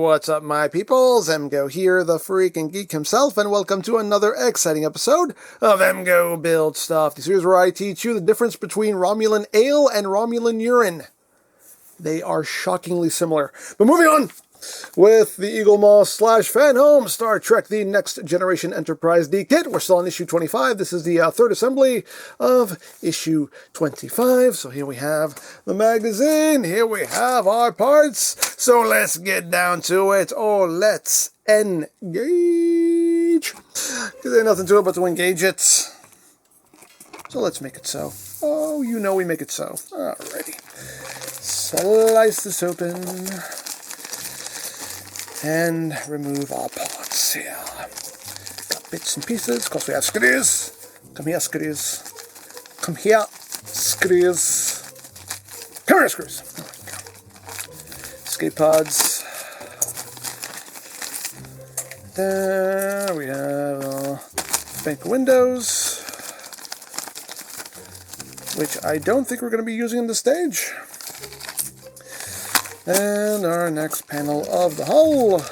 what's up, my peoples? EmGo here, the freaking geek himself, and welcome to another exciting episode of EmGo Build Stuff. This is where I teach you the difference between Romulan ale and Romulan urine. They are shockingly similar. But moving on with the Eaglemoss / Fan Home Star Trek The Next Generation Enterprise D Kit. We're still on issue 25. This is the third assembly of issue 25. So here we have the magazine. Here we have our parts. So let's get down to it. Oh, let's engage. Because there's nothing to it but to engage it. So let's make it so. Oh, you know we make it so. Alrighty. Slice this open. And remove our parts here. Got bits and pieces, because we have screws. Come here, screws. Come here, screws. Come here, screws. There we go. Escape pods. There we have a bank of windows, which I don't think we're going to be using in the stage. And our next panel of the hull,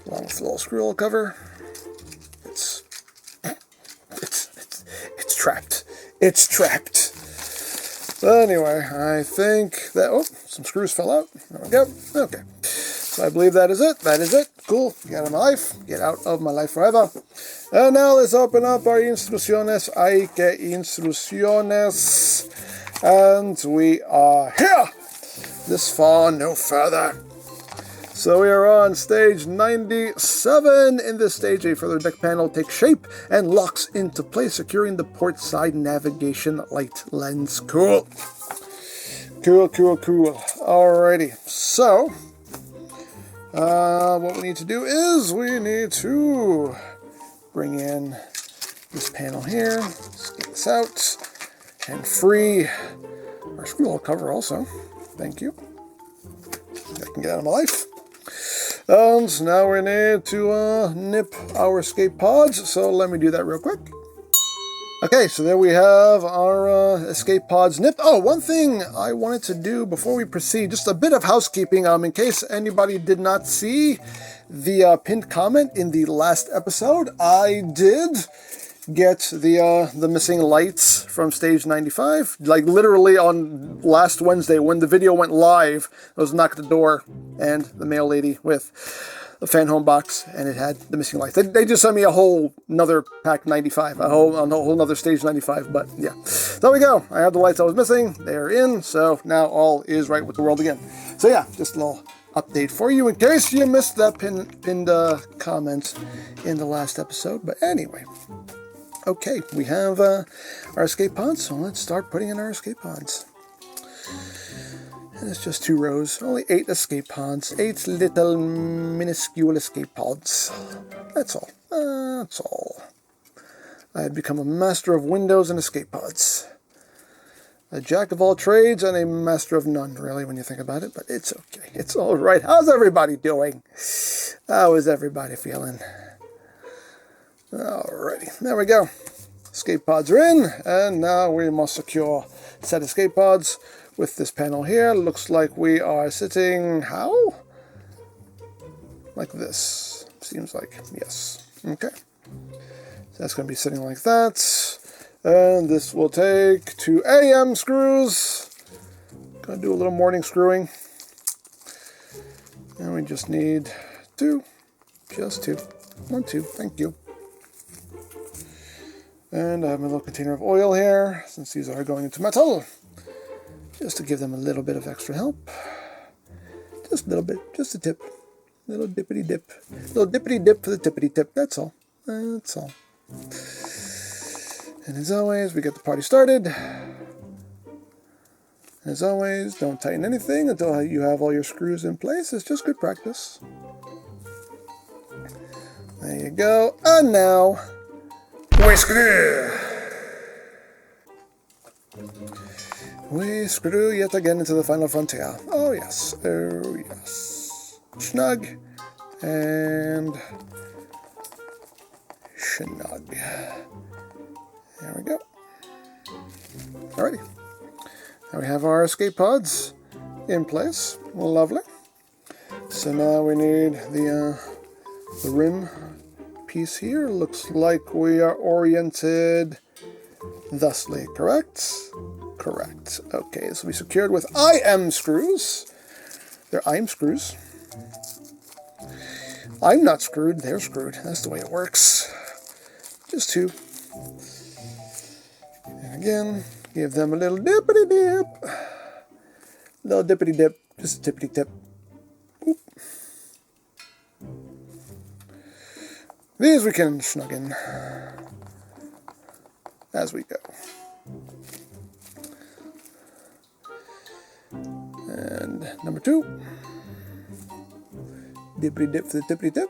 along with the little screw cover. It's trapped. It's trapped. But anyway, I think that, oh, some screws fell out. There we go. Okay. So I believe that is it. That is it. Cool. Get out of my life. Get out of my life forever. And now let's open up our instrucciones. Hay que instrucciones. And we are here. This far, no further. So we are on stage 97. In this stage, a further deck panel takes shape and locks into place, securing the port side navigation light lens. Cool. Cool, cool, cool. Alrighty. So, what we need to do is we need to bring in this panel here. Let's get this out and free our screw hole cover also. Thank you. I can get out of my life. And now we need to nip our escape pods. So let me do that real quick. Okay, so there we have our escape pods nipped. Oh, one thing I wanted to do before we proceed, just a bit of housekeeping. In case anybody did not see the pinned comment in the last episode, I did get the missing lights from stage 95. Like literally on last Wednesday when the video went live, I was knocked at the door and the mail lady with the fan home box, and it had the missing lights. They just sent me a whole another pack 95, a whole another stage 95. But yeah, there we go. I have the lights I was missing. They are in, so now all is right with the world again. So yeah, just a little update for you in case you missed that pinned comment in the last episode. But anyway. Okay, we have our escape pods, so let's start putting in our escape pods. And it's just 2 rows, only 8 escape pods, 8 little minuscule escape pods. That's all. That's all. I have become a master of windows and escape pods. A jack of all trades and a master of none, really, when you think about it, but it's okay. It's all right. How's everybody doing? How is everybody feeling? Alrighty, there we go. Escape pods are in, and now we must secure set escape pods with this panel here. Looks like we are sitting, how? Like this. Seems like, yes. Okay. So that's going to be sitting like that. And this will take 2 AM screws. Going to do a little morning screwing. And we just need 2. Just 2. 1, 2. Thank you. And I have my little container of oil here, since these are going into metal, just to give them a little bit of extra help. Just a little bit, just a tip. Little dippity dip. Little dippity dip for the tippity tip, that's all. That's all. And as always, we get the party started. As always, don't tighten anything until you have all your screws in place. It's just good practice. There you go. And now we screw. We screw yet again into the final frontier. Oh yes, oh yes. Snug and snug. There we go. Alrighty. Now we have our escape pods in place. Lovely. So now we need the rim piece here. Looks like we are oriented thusly, correct? Correct. Okay, this will be secured with IM screws. They're IM screws. I'm not screwed, they're screwed. That's the way it works. Just two. And again, give them a little dippity dip. Little dippity dip, just a tippity tip. Oop. These we can snug in as we go. And number two. Dippity dip for the tippity tip.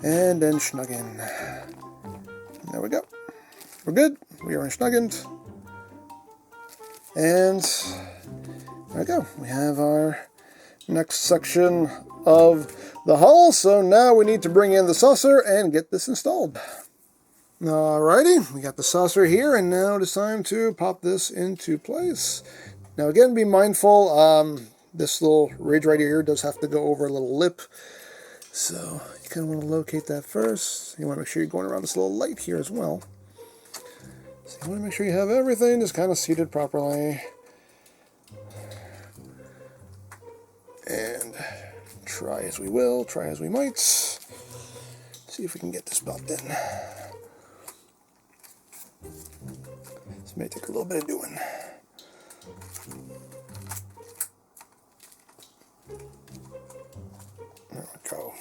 And then snug in. There we go. We're good. We are snuggened. And there we go. We have our next section of the hull. So now we need to bring in the saucer and get this installed. Alrighty, we got the saucer here, and now it's time to pop this into place. Now again, be mindful, this little ridge right here does have to go over a little lip. So you kind of want to locate that first. You want to make sure you're going around this little light here as well. So you want to make sure you have everything just kind of seated properly. And try as we will, try as we might. See if we can get this popped in. This may take a little bit of doing. There we go.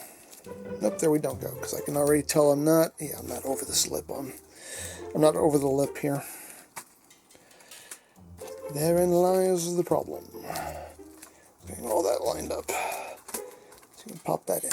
Nope, there we don't go, because I can already tell I'm not over the slip on. I'm not over the lip here. Therein lies the problem. Getting all that lined up. So you can pop that in.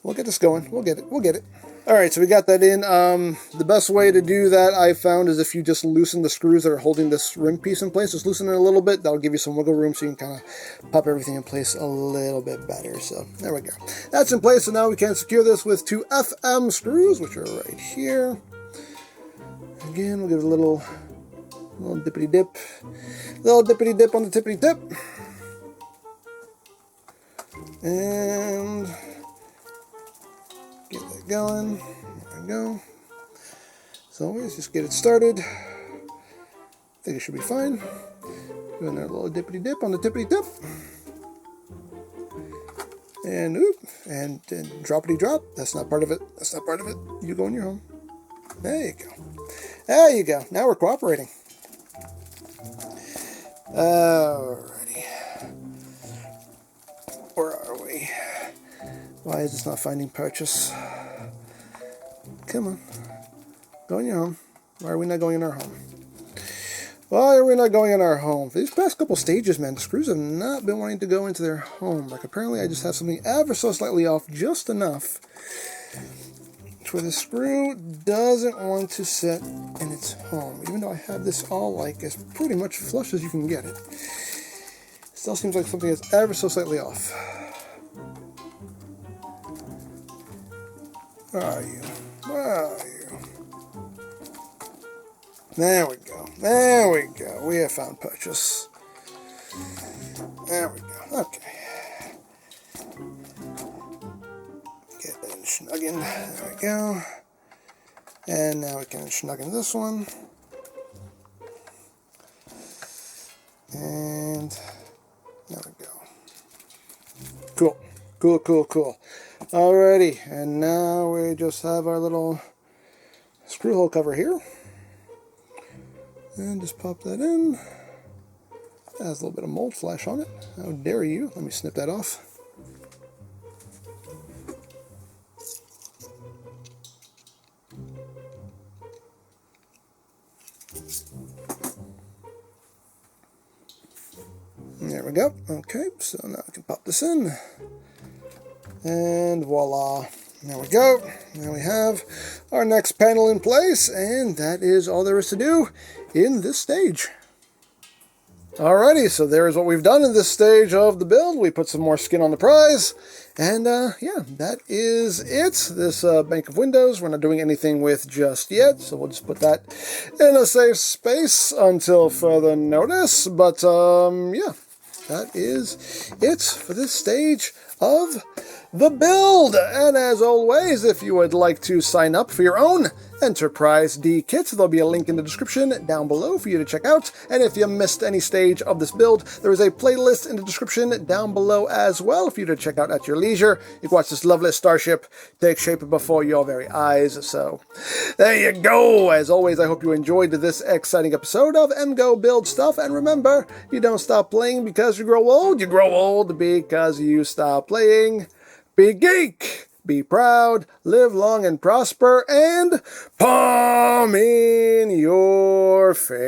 We'll get this going. We'll get it. We'll get it. Alright, so we got that in. The best way to do that, I found, is if you just loosen the screws that are holding this rim piece in place. Just loosen it a little bit. That'll give you some wiggle room so you can kind of pop everything in place a little bit better. So, there we go. That's in place, so now we can secure this with two FKim screws, which are right here. Again, we'll give it a little dippity dip. Little dippity dip on the tippity tip. And get that going. There we go. As always, just get it started. I think it should be fine. Doing that little dippity dip on the tippity tip. And oop, and droppity drop. That's not part of it. That's not part of it. You go in your home. There you go. There you go. Now we're cooperating. Alrighty. Where are we? Why is this not finding purchase? Come on. Go in your home. Why are we not going in our home? Why are we not going in our home? For these past couple stages, man, the screws have not been wanting to go into their home. Like, apparently I just have something ever so slightly off, just enough, where the screw doesn't want to sit in its home. Even though I have this all, like, as pretty much flush as you can get it. Still seems like something is ever so slightly off. Where are you? Where are you? There we go. There we go. We have found purchase. There we go. Okay. Get that snug in. There we go. And now we can snug in this one. And there we go. Cool. Cool, cool, cool. Alrighty, and now we just have our little screw hole cover here. And just pop that in. It has a little bit of mold flash on it. How dare you? Let me snip that off. There we go. Okay, so now we can pop this in. And voila. There we go. Now we have our next panel in place, and that is all there is to do in this stage. Alrighty, so there is what we've done in this stage of the build. We put some more skin on the prize, and yeah, that is it. This bank of windows, we're not doing anything with just yet, so we'll just put that in a safe space until further notice. But yeah, that is it for this stage of the build. And as always, if you would like to sign up for your own Enterprise D kit, there'll be a link in the description down below for you to check out. And if you missed any stage of this build, there is a playlist in the description down below as well for you to check out at your leisure. You can watch this lovely starship take shape before your very eyes. So there you go. As always, I hope you enjoyed this exciting episode of EmGo Build Stuff. And remember, you don't stop playing because you grow old. You grow old because you stop playing. Be geek, be proud, live long and prosper, and palm in your face.